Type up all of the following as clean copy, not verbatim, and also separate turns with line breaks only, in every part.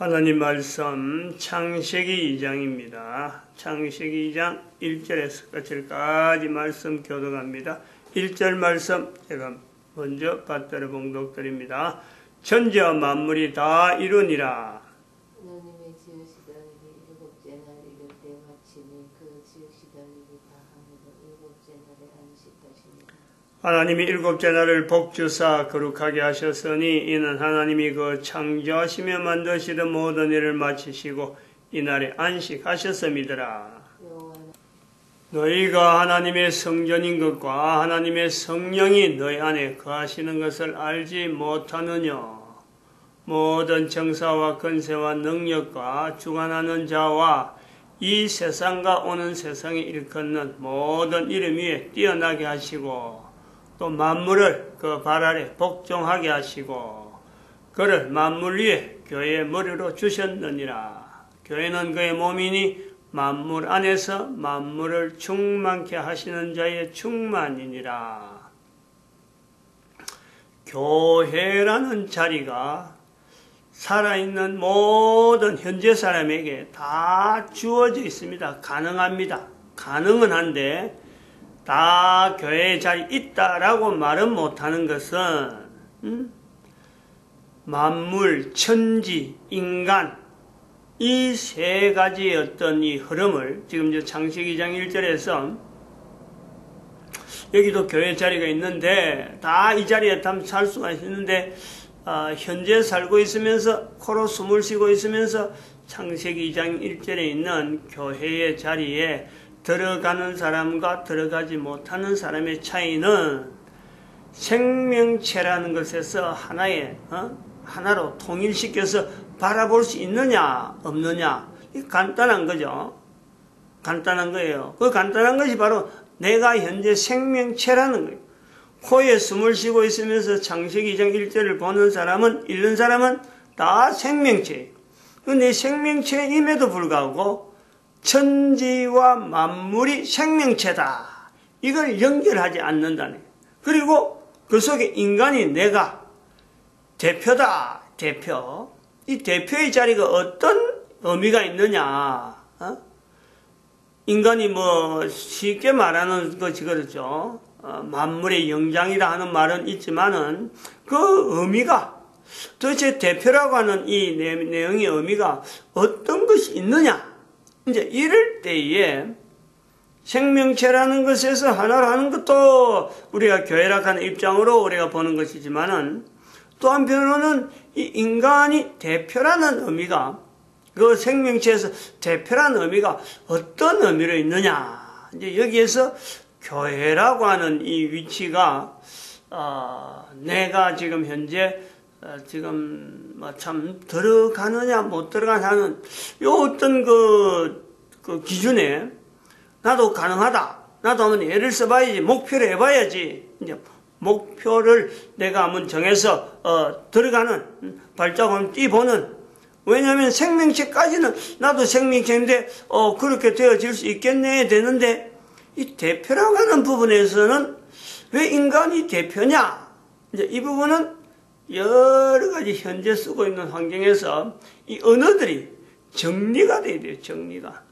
하나님 말씀 창세기 2장입니다. 창세기 2장 1절에서 끝까지 말씀 교독합니다. 1절 말씀 제가 먼저 받들어 봉독드립니다. 천지와 만물이 다 이루니라.
하나님의 지으시다 일이 일곱째 날 이를 때 마치니 그 지으시다 일이 다 하므로 일곱째 날에 안식하시니라.
하나님이 일곱째 날을 복주사 거룩하게 하셨으니 이는 하나님이 그 창조하시며 만드시던 모든 일을 마치시고 이날에 안식하셨음이더라. 너희가 하나님의 성전인 것과 하나님의 성령이 너희 안에 거하시는 것을 알지 못하느냐. 모든 정사와 권세와 능력과 주관하는 자와 이 세상과 오는 세상에 일컫는 모든 이름 위에 뛰어나게 하시고 또 만물을 그 발 아래 복종하게 하시고 그를 만물 위에 교회의 머리로 주셨느니라. 교회는 그의 몸이니 만물 안에서 만물을 충만케 하시는 자의 충만이니라. 교회라는 자리가 살아있는 모든 현재 사람에게 다 주어져 있습니다. 가능합니다. 가능은 한데 다 교회의 자리 있다라고 말은 못하는 것은 만물, 천지, 인간 이 세 가지의 어떤 이 흐름을 지금 저 창세기 2장 1절에서 여기도 교회 자리가 있는데 다 이 자리에 살 수가 있는데 현재 살고 있으면서 코로 숨을 쉬고 있으면서 창세기 2장 1절에 있는 교회의 자리에 들어가는 사람과 들어가지 못하는 사람의 차이는 생명체라는 것에서 하나로 통일시켜서 바라볼 수 있느냐 없느냐 간단한 거죠. 간단한 거예요. 그 간단한 것이 바로 내가 현재 생명체라는 거예요. 코에 숨을 쉬고 있으면서 창세기 2장 1절을 보는 사람은 읽는 사람은 다 생명체예요. 내 생명체임에도 불구하고 천지와 만물이 생명체다. 이걸 연결하지 않는다네. 그리고 그 속에 인간이 내가 대표다. 대표. 이 대표의 자리가 어떤 의미가 있느냐. 인간이 쉽게 말하는 것이 그렇죠. 만물의 영장이라 하는 말은 있지만은 그 의미가 도대체 대표라고 하는 이 내용의 의미가 어떤 것이 있느냐. 이제 이럴 때에 생명체라는 것에서 하나로 하는 것도 우리가 교회라 하는 입장으로 우리가 보는 것이지만은 또 한편으로는 이 인간이 대표라는 의미가 그 생명체에서 대표라는 의미가 어떤 의미로 있느냐. 이제 여기에서 교회라고 하는 이 위치가 내가 지금 현재 지금 참 들어가느냐 못 들어가냐는 요 어떤 그 기준에 나도 가능하다. 나도 한번 예를 써봐야지. 목표를 해봐야지. 이제 목표를 내가 한번 정해서 들어가는 발자국 한번 뛰보는. 왜냐하면 생명체까지는 나도 생명체인데 그렇게 되어질 수 있겠네 되는데 이 대표라고 하는 부분에서는 왜 인간이 대표냐? 이제 이 부분은 여러 가지 현재 쓰고 있는 환경에서 이 언어들이 정리가 돼야 돼요. 정리가.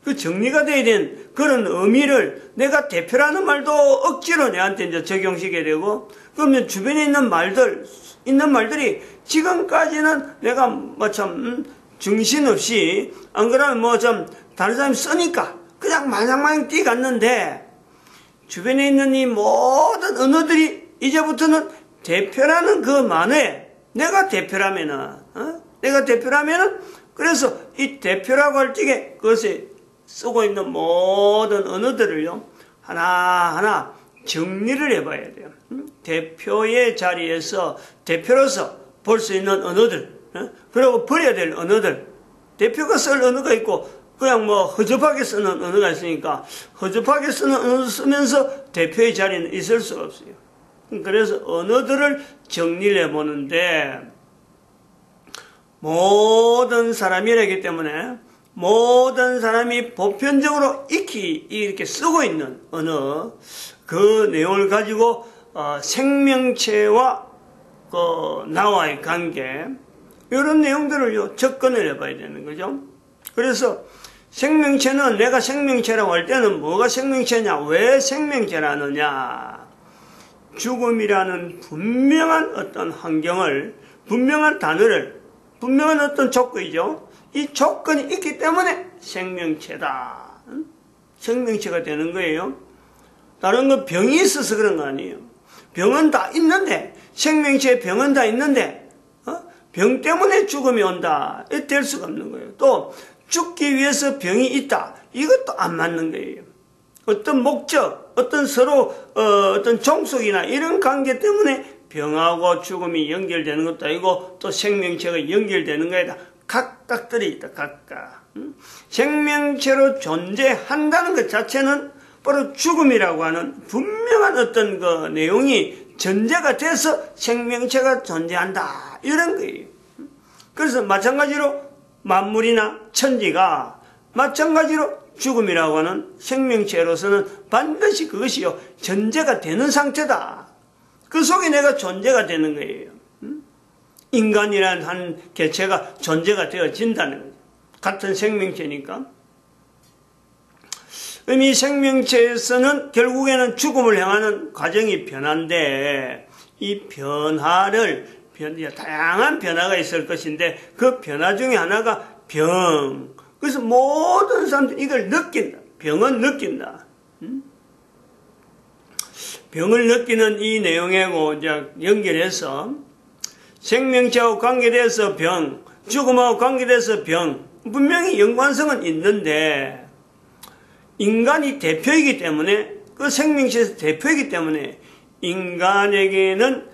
그 정리가 돼야 되는 그런 의미를 내가 대표라는 말도 억지로 내한테 이제 적용시켜야 되고 그러면 주변에 있는 말들이 지금까지는 내가 참 정신없이 안 그러면 좀 다른 사람이 쓰니까 그냥 마냥 뛰어갔는데 주변에 있는 이 모든 언어들이 이제부터는 대표라는 그 만에 내가 대표라면은 그래서 이 대표라고 할 적에 그것에 쓰고 있는 모든 언어들을요 하나하나 정리를 해봐야 돼요. 대표의 자리에서 대표로서 볼 수 있는 언어들 그리고 버려야 될 언어들 대표가 쓸 언어가 있고 그냥 허접하게 쓰는 언어가 있으니까 허접하게 쓰는 언어 쓰면서 대표의 자리는 있을 수가 없어요. 그래서 언어들을 정리를 해보는데 모든 사람이라기 때문에 모든 사람이 보편적으로 익히 이렇게 쓰고 있는 언어 그 내용을 가지고 생명체와 나와의 관계 이런 내용들을요, 접근을 해봐야 되는 거죠. 그래서 생명체는 내가 생명체라고 할 때는 뭐가 생명체냐, 왜 생명체라느냐, 죽음이라는 분명한 어떤 환경을, 분명한 단어를, 분명한 어떤 조건이죠. 이 조건이 있기 때문에 생명체다. 생명체가 되는 거예요. 다른 건 병이 있어서 그런 거 아니에요. 병은 다 있는데, 생명체에 병은 다 있는데, 병 때문에 죽음이 온다. 이게 될 수가 없는 거예요. 또 죽기 위해서 병이 있다. 이것도 안 맞는 거예요. 어떤 목적, 어떤 서로 어떤 종속이나 이런 관계 때문에 병하고 죽음이 연결되는 것도 아니고 또 생명체가 연결되는 거에다 각각들이 있다. 각각. 생명체로 존재한다는 것 자체는 바로 죽음이라고 하는 분명한 어떤 그 내용이 전제가 돼서 생명체가 존재한다. 이런 거예요. 그래서 마찬가지로 만물이나 천지가 마찬가지로 죽음이라고 하는 생명체로서는 반드시 그것이요, 전제가 되는 상태다. 그 속에 내가 존재가 되는 거예요. 인간이라는 한 개체가 존재가 되어진다는 거죠. 같은 생명체니까. 이 생명체에서는 결국에는 죽음을 향하는 과정이 변화인데, 이 변화를, 다양한 변화가 있을 것인데, 그 변화 중에 하나가 병. 그래서 모든 사람들이 이걸 느낀다. 병은 느낀다. 병을 느끼는 이 내용하고 이제 연결해서 생명체하고 관계돼서 병, 죽음하고 관계돼서 병, 분명히 연관성은 있는데, 인간이 대표이기 때문에, 그 생명체에서 대표이기 때문에 인간에게는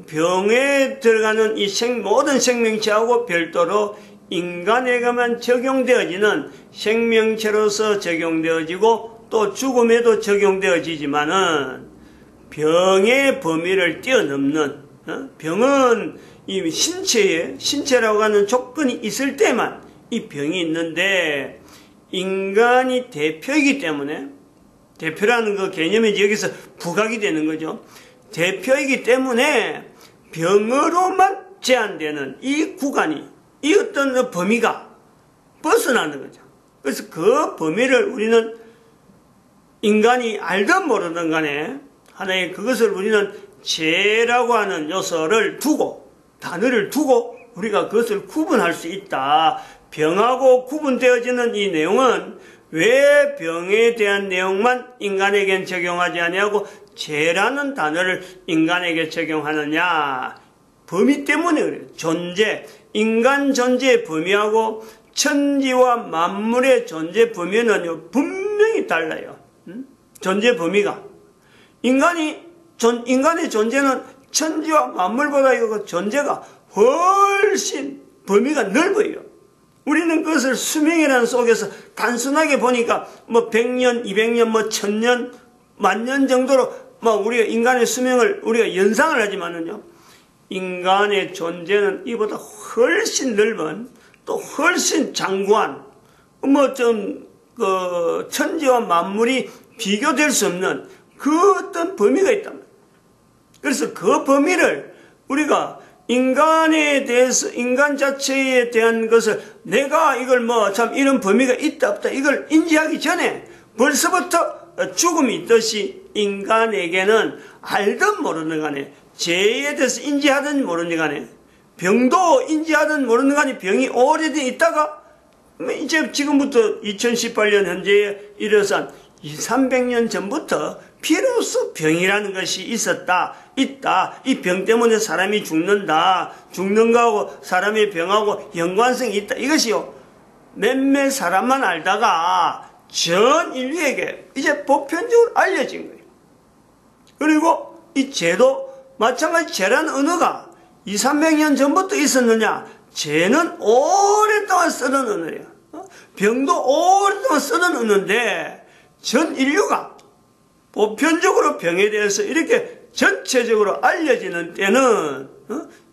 병에 들어가는 이 모든 생명체하고 별도로 인간에게만 적용되어지는 생명체로서 적용되어지고 또 죽음에도 적용되어지지만은 병의 범위를 뛰어넘는, 병은 이 신체라고 하는 조건이 있을 때만 이 병이 있는데, 인간이 대표이기 때문에, 대표라는 그 개념이 여기서 부각이 되는 거죠. 대표이기 때문에 병으로만 제한되는 이 구간이, 이 어떤 범위가 벗어나는 거죠. 그래서 그 범위를 우리는 인간이 알든 모르든 간에 하나의 그것을 우리는 죄라고 하는 요소를 두고, 단어를 두고 우리가 그것을 구분할 수 있다. 병하고 구분되어지는 이 내용은 왜 병에 대한 내용만 인간에겐 적용하지 아니하고 죄라는 단어를 인간에게 적용하느냐. 범위 때문에 그래요. 존재, 인간 존재의 범위하고 천지와 만물의 존재 범위는 분명히 달라요. 존재 범위가. 인간의 존재는 천지와 만물보다 이거 존재가 훨씬 범위가 넓어요. 우리는 그것을 수명이라는 속에서 단순하게 보니까 뭐 100년, 200년, 뭐 1000년, 10,000년 정도로 뭐 우리가 인간의 수명을 우리가 연상을 하지만은요, 인간의 존재는 이보다 훨씬 넓은, 또 훨씬 장구한, 뭐 그 천지와 만물이 비교될 수 없는 그 어떤 범위가 있단 말이에요. 그래서 그 범위를 우리가 인간에 대해서, 인간 자체에 대한 것을 내가 이걸 뭐 참 이런 범위가 있다 없다 이걸 인지하기 전에 벌써부터 죽음이 있듯이 인간에게는 알든 모르는 간에, 죄에 대해서 인지하든 모르는 간에, 병도 인지하든 모르는 간에 병이 오래된 있다가 이제 지금부터 2018년 현재에 이르러서 한 200~300년 전부터 비로소 병이라는 것이 있었다, 있다. 이 병 때문에 사람이 죽는다. 죽는 거하고 사람의 병하고 연관성이 있다. 이것이요, 몇몇 사람만 알다가 전 인류에게 이제 보편적으로 알려진 거예요. 그리고 이 죄도 마찬가지, 죄라는 언어가 200~300년 전부터 있었느냐? 죄는 오랫동안 쓰던 언어예요. 병도 오랫동안 쓰던 언어인데 전 인류가 보편적으로 병에 대해서 이렇게 전체적으로 알려지는 때는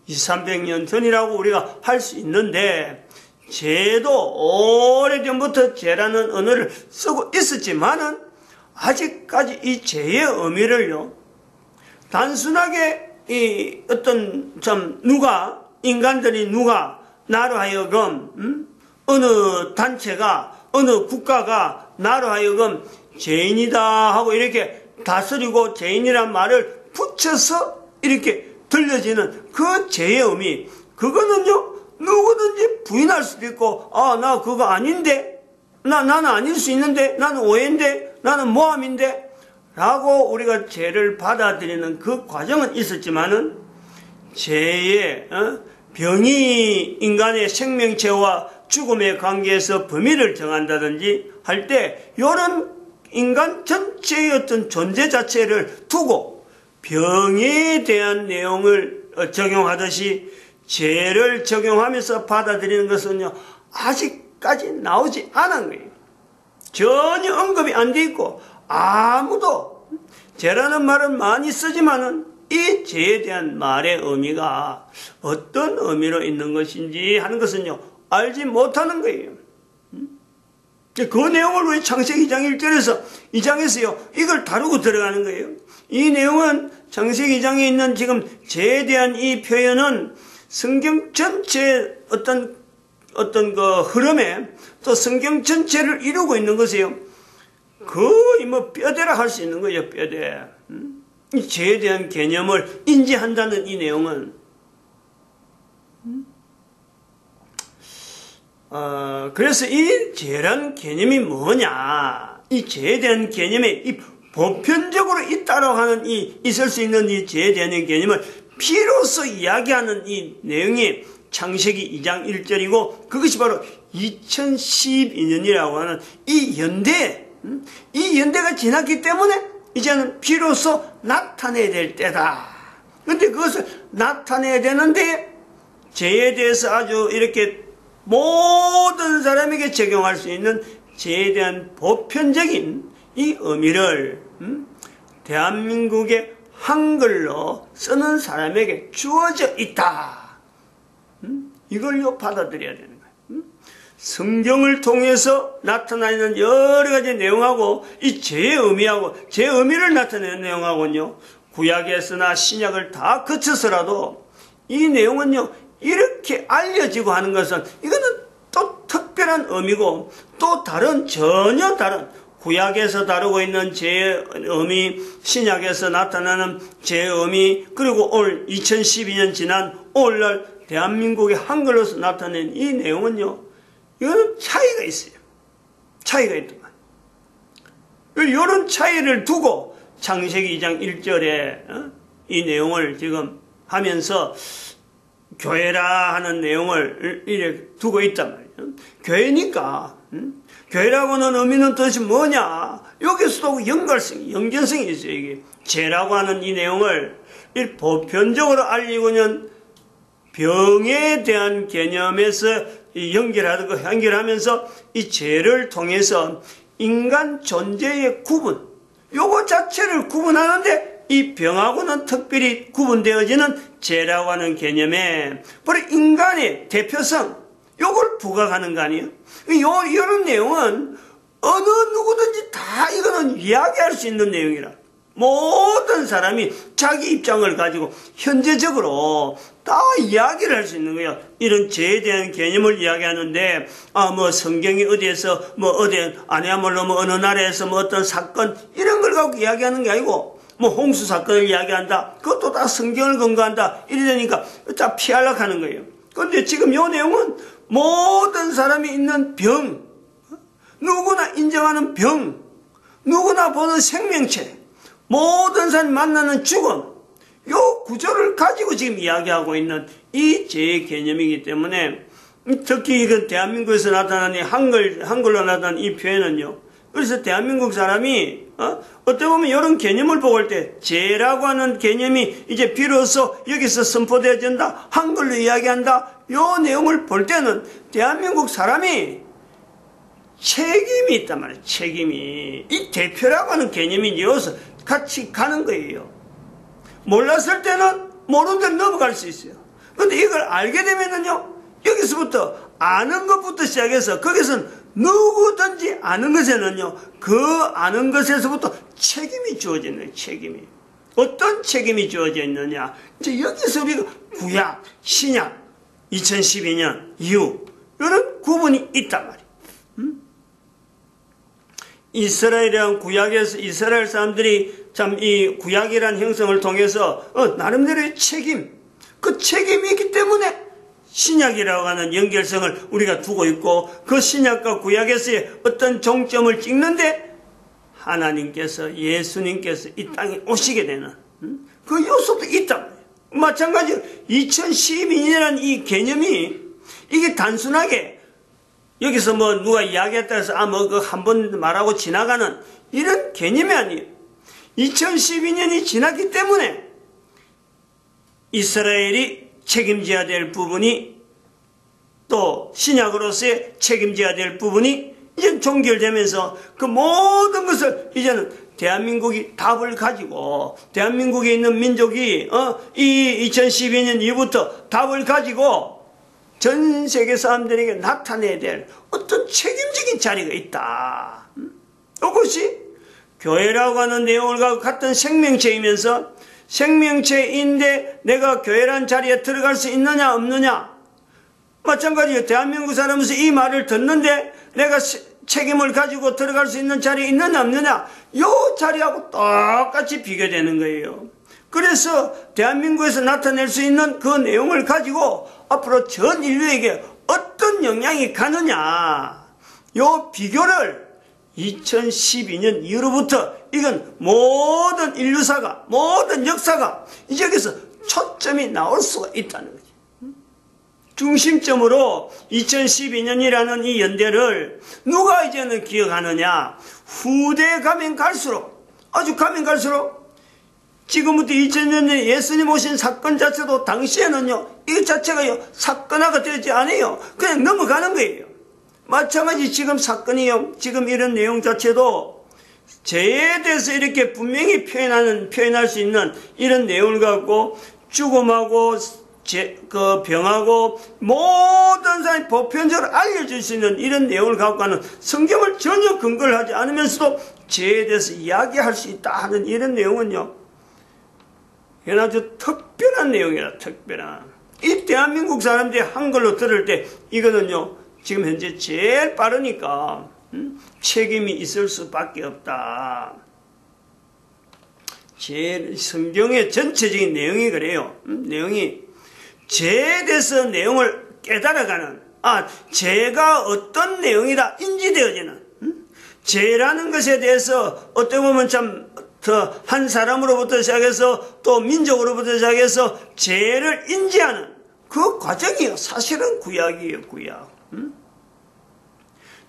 200~300년 전이라고 우리가 할 수 있는데, 죄도 오래전부터 죄라는 언어를 쓰고 있었지만은 아직까지 이 죄의 의미를요, 단순하게 이 어떤 참 누가 인간들이 누가 나로 하여금 어느 단체가 어느 국가가 나로 하여금 죄인이다 하고 이렇게 다스리고 죄인이란 말을 붙여서 이렇게 들려지는 그 죄의 의미, 그거는요 누구든지 부인할 수도 있고, 나 그거 아닌데, 나는 아닐 수 있는데, 나는 오해인데, 나는 모함인데 라고 우리가 죄를 받아들이는 그 과정은 있었지만은, 죄의 병이 인간의 생명체와 죽음의 관계에서 범위를 정한다든지 할 때 이런 인간 전체의 어떤 존재 자체를 두고 병에 대한 내용을 적용하듯이 죄를 적용하면서 받아들이는 것은요 아직까지 나오지 않은 거예요. 전혀 언급이 안 돼 있고, 아무도 죄라는 말은 많이 쓰지만은 이 죄에 대한 말의 의미가 어떤 의미로 있는 것인지 하는 것은요 알지 못하는 거예요. 그 내용을 우리 창세기 2장 1절에서 2장에서요 이걸 다루고 들어가는 거예요. 이 내용은 창세기 2장에 있는 지금 죄에 대한 이 표현은 성경 전체의 어떤 그 흐름에 또 성경 전체를 이루고 있는 것이에요. 거의 뭐 뼈대라 할 수 있는 거예요. 뼈대. 이 죄에 대한 개념을 인지한다는 이 내용은 그래서 이 죄란 개념이 뭐냐, 이 죄에 대한 개념이 이 보편적으로 있다라고 하는 있을 수 있는 이 죄에 대한 개념을 비로소 이야기하는 이 내용이 창세기 2장 1절이고 그것이 바로 2012년이라고 하는 이 연대가 지났기 때문에 이제는 비로소 나타내야 될 때다. 근데 그것을 나타내야 되는데 죄에 대해서 아주 이렇게 모든 사람에게 적용할 수 있는 죄에 대한 보편적인 이 의미를 대한민국의 한글로 쓰는 사람에게 주어져 있다. 이걸요 받아들여야 되는 거예요. 성경을 통해서 나타나는 여러 가지 내용하고 이 죄의 의미하고 죄의 의미를 나타내는 내용하고는요 구약에서나 신약을 다 거쳐서라도 이 내용은요 이렇게 알려지고 하는 것은 이거는 또 특별한 의미고 또 전혀 다른 구약에서 다루고 있는 죄의 의미, 신약에서 나타나는 죄의 의미, 그리고 올 2012년 지난 오늘날 대한민국의 한글로서 나타낸 이 내용은요 이거는 차이가 있어요. 차이가 있더만. 이런 차이를 두고 창세기 2장 1절에 이 내용을 지금 하면서 교회라 하는 내용을 이렇게 두고 있단 말이에요. 교회니까 교회라고 하는 의미는 도대체 뭐냐? 여기서도 연결성이 있어요. 이게 죄라고 하는 이 내용을 보편적으로 알리고는 병에 대한 개념에서 연결하면서 이 죄를 통해서 인간 존재의 구분, 요거 자체를 구분하는데 이 병하고는 특별히 구분되어지는 죄라고 하는 개념에 바로 인간의 대표성, 요걸 부각하는 거 아니에요? 이런 내용은 어느 누구든지 다 이거는 이야기할 수 있는 내용이라. 모든 사람이 자기 입장을 가지고 현재적으로 다 이야기를 할 수 있는 거예요. 이런 죄에 대한 개념을 이야기하는데, 뭐 성경이 어디에서, 아니야말로 어느 나라에서 어떤 사건, 이런 걸 갖고 이야기하는 게 아니고, 홍수 사건을 이야기한다. 그것도 다 성경을 근거한다. 이러니까 다 피하려고 하는 거예요. 그런데 지금 이 내용은 모든 사람이 있는 병, 누구나 인정하는 병, 누구나 보는 생명체, 모든 사람이 만나는 죽음, 요 구조를 가지고 지금 이야기하고 있는 이 죄의 개념이기 때문에 특히 이건 대한민국에서 나타나는 한글로 나타나는 이 표현은요. 그래서 대한민국 사람이 어떻게 보면 이런 개념을 보고 할 때 죄라고 하는 개념이 이제 비로소 여기서 선포되어진다, 한글로 이야기한다, 요 내용을 볼 때는 대한민국 사람이 책임이 있단 말이에요. 책임이. 이 대표라고 하는 개념이 이어서 같이 가는 거예요. 몰랐을 때는 모르는 대로 넘어갈 수 있어요. 그런데 이걸 알게 되면은요, 여기서부터 아는 것부터 시작해서 거기서는 누구든지 아는 것에는요, 그 아는 것에서부터 책임이 주어져 있는 거예요. 책임이. 어떤 책임이 주어져 있느냐. 이제 여기서 우리가 구약, 신약, 2012년 이후 이런 구분이 있단 말이에요. 이스라엘이란 구약에서 이스라엘 사람들이 참 이 구약이란 형성을 통해서 나름대로의 책임, 그 책임이 있기 때문에 신약이라고 하는 연결성을 우리가 두고 있고, 그 신약과 구약에서의 어떤 종점을 찍는데 하나님께서, 예수님께서 이 땅에 오시게 되는 그 요소도 있단 말이에요. 마찬가지로 2012년이라는 이 개념이 이게 단순하게 여기서 뭐 누가 이야기했다 해서 한 번 말하고 지나가는 이런 개념이 아니에요. 2012년이 지났기 때문에 이스라엘이 책임져야 될 부분이, 또 신약으로서의 책임져야 될 부분이 이제 종결되면서 그 모든 것을 이제는 대한민국이 답을 가지고, 대한민국에 있는 민족이 이 2012년 이후부터 답을 가지고 전 세계 사람들에게 나타내야 될 어떤 책임적인 자리가 있다. 이것이 교회라고 하는 내용을 갖고 같은 생명체이면서, 생명체인데 내가 교회란 자리에 들어갈 수 있느냐 없느냐, 마찬가지로 대한민국 사람으로서 이 말을 듣는데 내가 책임을 가지고 들어갈 수 있는 자리에 있느냐 없느냐, 이 자리하고 똑같이 비교되는 거예요. 그래서 대한민국에서 나타낼 수 있는 그 내용을 가지고 앞으로 전 인류에게 어떤 영향이 가느냐, 이 비교를 2012년 이후로부터 이건 모든 인류사가, 모든 역사가 이제 여기서 초점이 나올 수가 있다는 거죠. 중심점으로 2012년이라는 이 연대를 누가 이제는 기억하느냐, 후대에 가면 갈수록, 아주 가면 갈수록, 지금부터 2000년에 예수님 오신 사건 자체도 당시에는요, 이 자체가요, 사건화가 되지 않아요. 그냥 넘어가는 거예요. 마찬가지 지금 사건이요, 지금 이런 내용 자체도 죄에 대해서 이렇게 분명히 표현할 수 있는 이런 내용을 갖고 죽음하고 그 병하고 모든 사람이 보편적으로 알려줄 수 있는 이런 내용을 갖고 하는, 성경을 전혀 근거를 하지 않으면서도 죄에 대해서 이야기할 수 있다 하는 이런 내용은요, 이건 아주 특별한 내용이라, 특별한. 이 대한민국 사람들이 한글로 들을 때 이거는요, 지금 현재 제일 빠르니까 책임이 있을 수밖에 없다. 제일 성경의 전체적인 내용이 그래요. 내용이 죄에 대해서 내용을 깨달아가는, 죄가 어떤 내용이다 인지되어지는, 죄라는 것에 대해서 어떻게 보면 참 한 사람으로부터 시작해서 또 민족으로부터 시작해서 죄를 인지하는 그 과정이요, 사실은 구약이에요, 구약.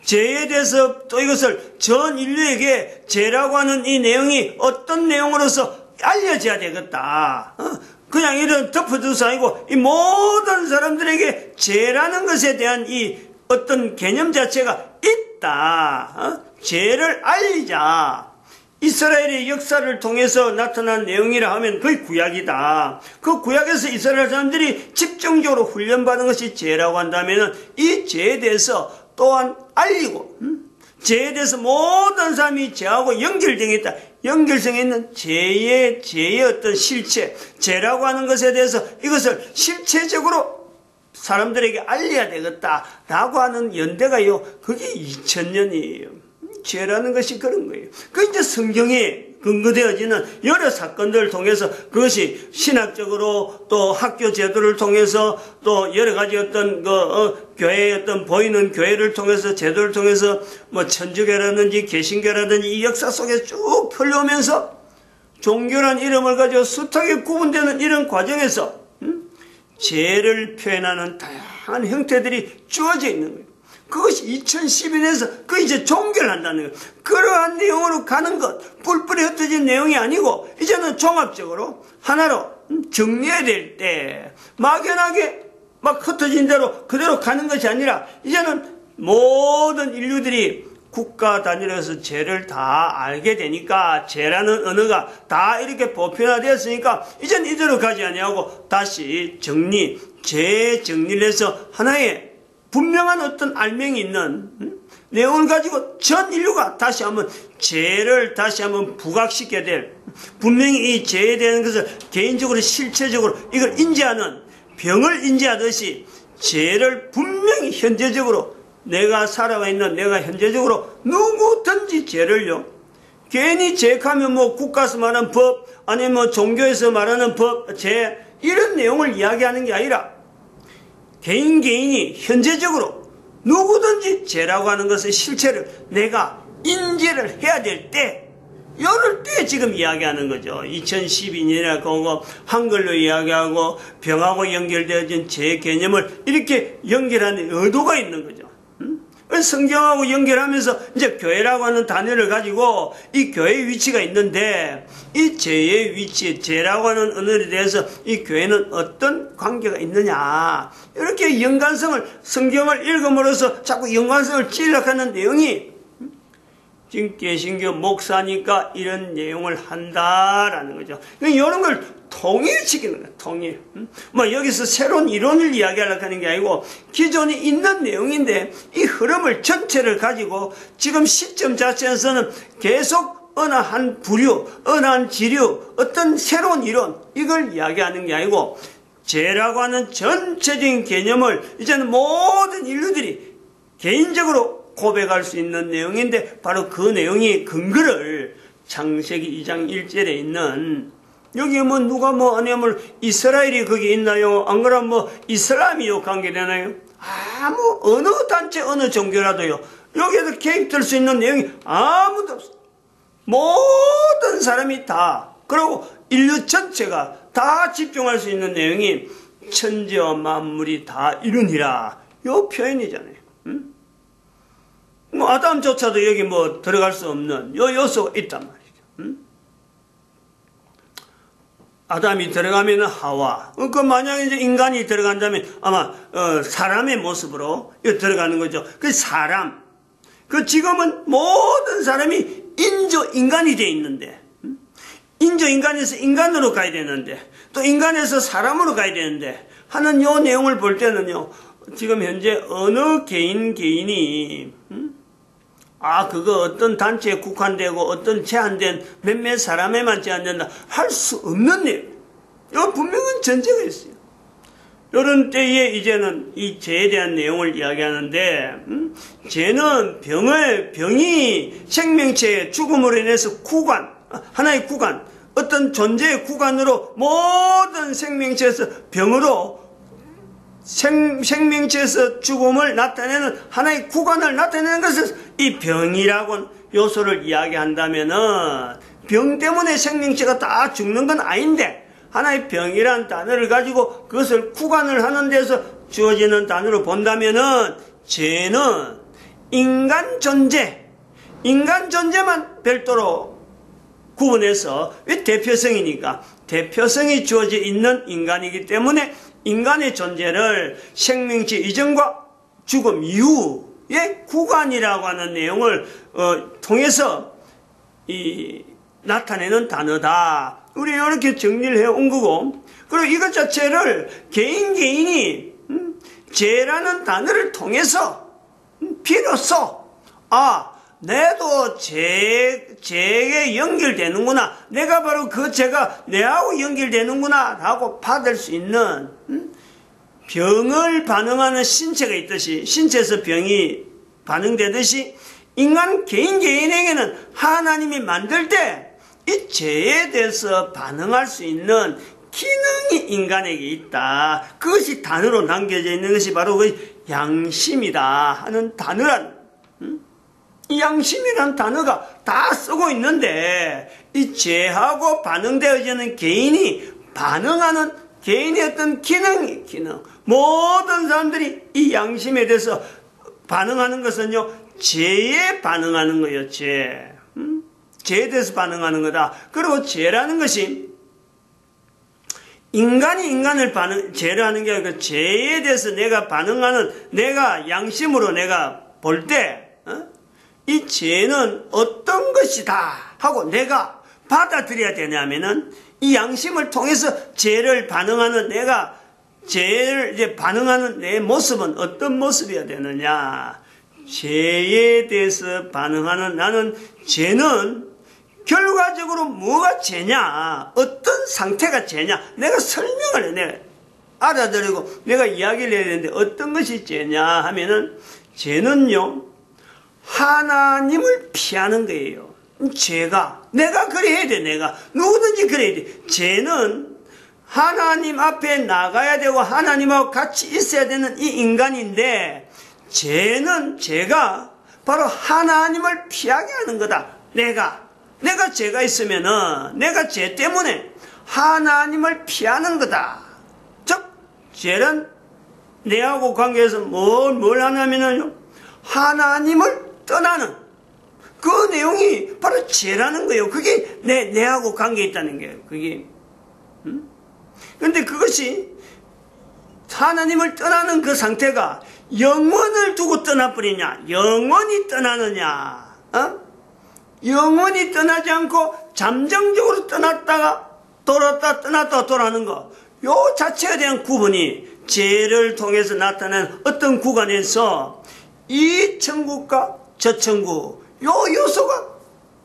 죄에 대해서 또 이것을 전 인류에게 죄라고 하는 이 내용이 어떤 내용으로서 알려져야 되겠다. 그냥 이런 덮어두서 아니고 이 모든 사람들에게 죄라는 것에 대한 이 어떤 개념 자체가 있다. 죄를 알리자. 이스라엘의 역사를 통해서 나타난 내용이라 하면 그게 구약이다. 그 구약에서 이스라엘 사람들이 집중적으로 훈련받은 것이 죄라고 한다면 이 죄에 대해서 또한 알리고, 죄에 대해서 모든 사람이 죄하고 연결되어 있다. 연결성에 있는 죄의 어떤 실체, 죄라고 하는 것에 대해서 이것을 실체적으로 사람들에게 알려야 되겠다라고 하는 연대가요, 그게 2000년이에요. 죄라는 것이 그런 거예요. 그 이제 성경에 근거되어지는 여러 사건들을 통해서, 그것이 신학적으로 또 학교 제도를 통해서 또 여러 가지 어떤 교회의 어떤 보이는 교회를 통해서, 제도를 통해서 뭐 천주교라든지 개신교라든지 이 역사 속에 쭉 흘러오면서 종교란 이름을 가지고 숱하게 구분되는 이런 과정에서 죄를 표현하는 다양한 형태들이 주어져 있는 거예요. 그것이 2012년에서 그 이제 종결한다는 거예요. 그러한 내용으로 가는 것, 뿔뿔이 흩어진 내용이 아니고 이제는 종합적으로 하나로 정리해야 될 때 막연하게 막 흩어진 대로 그대로 가는 것이 아니라 이제는 모든 인류들이 국가 단위로서 죄를 다 알게 되니까, 죄라는 언어가 다 이렇게 보편화되었으니까 이제는 이대로 가지 아니하고 다시 죄 정리를 해서 하나의 분명한 어떤 알맹이 있는 내용을 가지고 전 인류가 다시 한번 죄를 다시 한번 부각시켜야 될, 분명히 이 죄에 대한 것을 개인적으로 실체적으로 이걸 인지하는, 병을 인지하듯이 죄를 분명히 현재적으로 내가 살아가 있는 내가 현재적으로 누구든지 죄를요, 괜히 죄하면 뭐 국가에서 말하는 법, 아니면 뭐 종교에서 말하는 법, 죄, 이런 내용을 이야기하는 게 아니라 개인이 현재적으로 누구든지 죄라고 하는 것의 실체를 내가 인지를 해야 될 때, 이럴 때 지금 이야기하는 거죠. 2012년이라고 한글로 이야기하고 병하고 연결되어진 죄 개념을 이렇게 연결하는 의도가 있는 거죠. 성경하고 연결하면서 이제 교회라고 하는 단어를 가지고 이 교회의 위치가 있는데, 이 죄의 위치, 죄라고 하는 언어에 대해서 이 교회는 어떤 관계가 있느냐, 이렇게 연관성을, 성경을 읽음으로써 자꾸 연관성을 찔러가는 내용이 지금 개신교 목사니까 이런 내용을 한다라는 거죠. 이런 걸 통일시키는 거예요. 통일. 뭐 여기서 새로운 이론을 이야기하려고 하는 게 아니고 기존에 있는 내용인데 이 흐름을 전체를 가지고 지금 시점 자체에서는 계속 어느 한 부류, 어느 한 지류, 어떤 새로운 이론, 이걸 이야기하는 게 아니고 죄라고 하는 전체적인 개념을 이제는 모든 인류들이 개인적으로 고백할 수 있는 내용인데, 바로 그 내용이 근거를 창세기 2장 1절에 있는, 여기 뭐 누가 뭐 아니면 이스라엘이 거기 있나요? 안 그러면 뭐 이슬람이요 관계되나요? 아무 어느 단체 어느 종교라도요, 여기에서 개입될 수 있는 내용이 아무도 없어. 모든 사람이 다, 그리고 인류 전체가 다 집중할 수 있는 내용이 천지와 만물이 다 이루니라, 요 표현이잖아요. 뭐 아담조차도 여기 뭐 들어갈 수 없는 요 요소가 있단 말이죠. 아담이 들어가면 하와, 그 만약에 이제 인간이 들어간다면 아마 사람의 모습으로 들어가는 거죠. 그 사람, 그 지금은 모든 사람이 인간이 돼 있는데, 인간에서 인간으로 가야 되는데, 또 인간에서 사람으로 가야 되는데 하는 요 내용을 볼 때는요, 지금 현재 어느 개인이 그거 어떤 단체에 국한되고 어떤 제한된 몇몇 사람에만 제한된다 할 수 없는 내용. 이거 분명한 전제가 있어요. 이런 때에 이제는 이 죄에 대한 내용을 이야기하는데, 죄는 병이 생명체의 죽음으로 인해서 하나의 구간, 어떤 존재의 구간으로 모든 생명체에서 병으로 생명체에서 죽음을 나타내는 하나의 구간을 나타내는 것을 이 병이라고 요소를 이야기한다면은, 병 때문에 생명체가 다 죽는 건 아닌데 하나의 병이란 단어를 가지고 그것을 구간을 하는 데서 주어지는 단어로 본다면은, 죄는 인간 존재만 별도로 구분해서, 왜 대표성이니까 대표성이 주어져 있는 인간이기 때문에 인간의 존재를 생명체 이전과 죽음 이후의 구간이라고 하는 내용을 통해서 나타내는 단어다. 우리 이렇게 정리를 해온 거고, 그리고 이것 자체를 개인이 죄라는 단어를 통해서 비로소 내도 죄에 연결되는구나, 내가 바로 그 죄가 내하고 연결되는구나 라고 받을 수 있는, 병을 반응하는 신체가 있듯이, 신체에서 병이 반응되듯이 인간 개인에게는 하나님이 만들 때 이 죄에 대해서 반응할 수 있는 기능이 인간에게 있다. 그것이 단어로 남겨져 있는 것이 바로 그 양심이다 하는 단어란, 이 양심이라는 단어가 다 쓰고 있는데, 이 죄하고 반응되어지는 개인이 반응하는 개인의 어떤 기능, 모든 사람들이 이 양심에 대해서 반응하는 것은요, 죄에 반응하는 거예요. 죄에 대해서 반응하는 거다. 그리고 죄라는 것이 인간이 죄를 하는 게 아니라 죄에 대해서 내가 반응하는, 내가 양심으로 내가 볼 때, 이 죄는 어떤 것이다 하고 내가 받아들여야 되냐면은, 이 양심을 통해서 죄를 반응하는 죄를 이제 반응하는 내 모습은 어떤 모습이어야 되느냐. 죄에 대해서 반응하는 나는, 죄는 결과적으로 뭐가 죄냐, 어떤 상태가 죄냐, 내가 설명을 해. 알아들이고 내가 이야기를 해야 되는데 어떤 것이 죄냐 하면은 죄는요 하나님을 피하는 거예요. 죄가 내가 그래야 돼. 내가 누구든지 그래야 돼. 죄는 하나님 앞에 나가야 되고 하나님하고 같이 있어야 되는 이 인간인데 죄가 바로 하나님을 피하게 하는 거다. 내가 죄가 있으면은 내가 죄 때문에 하나님을 피하는 거다. 즉 죄는 내하고 관계에서 뭘 하냐면요 하나님을 떠나는 그 내용이 바로 죄라는 거예요. 그게 내하고 관계 있다는 거예요. 그게 근데 그것이 하나님을 떠나는 그 상태가 영원을 두고 떠나버리냐 영원히 떠나느냐 영원히 떠나지 않고 잠정적으로 떠났다가 떠났다 돌아오는 거 요 자체에 대한 구분이 죄를 통해서 나타나는 어떤 구간에서 이 천국과 저 천국 요 요소가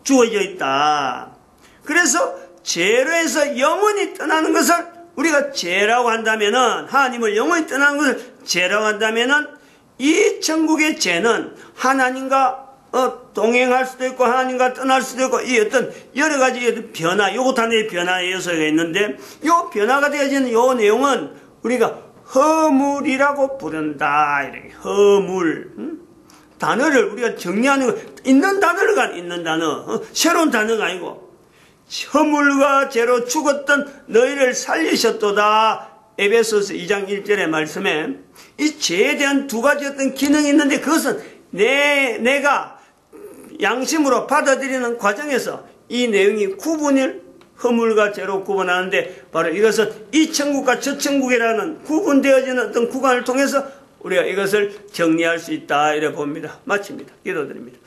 주어져 있다. 그래서 죄로 해서 영원히 떠나는 것을 우리가 죄라고 한다면은 하나님을 영원히 떠나는 것을 죄라고 한다면은 이 천국의 죄는 하나님과 동행할 수도 있고 하나님과 떠날 수도 있고 이 어떤 여러 가지 변화 요것 하나의 변화의 요소가 있는데 요 변화가 되어지는 요 내용은 우리가 허물이라고 부른다. 이렇게 허물 단어를 우리가 정리하는 거 있는 단어를 있는 단어 새로운 단어가 아니고 허물과 죄로 죽었던 너희를 살리셨도다. 에베소서 2장 1절의 말씀에 이 죄에 대한 두 가지 어떤 기능이 있는데 그것은 내가 양심으로 받아들이는 과정에서 이 내용이 구분을 허물과 죄로 구분하는데 바로 이것은 이 천국과 저 천국이라는 구분되어지는 어떤 구간을 통해서 우리가 이것을 정리할 수 있다 이래 봅니다. 마칩니다. 기도드립니다.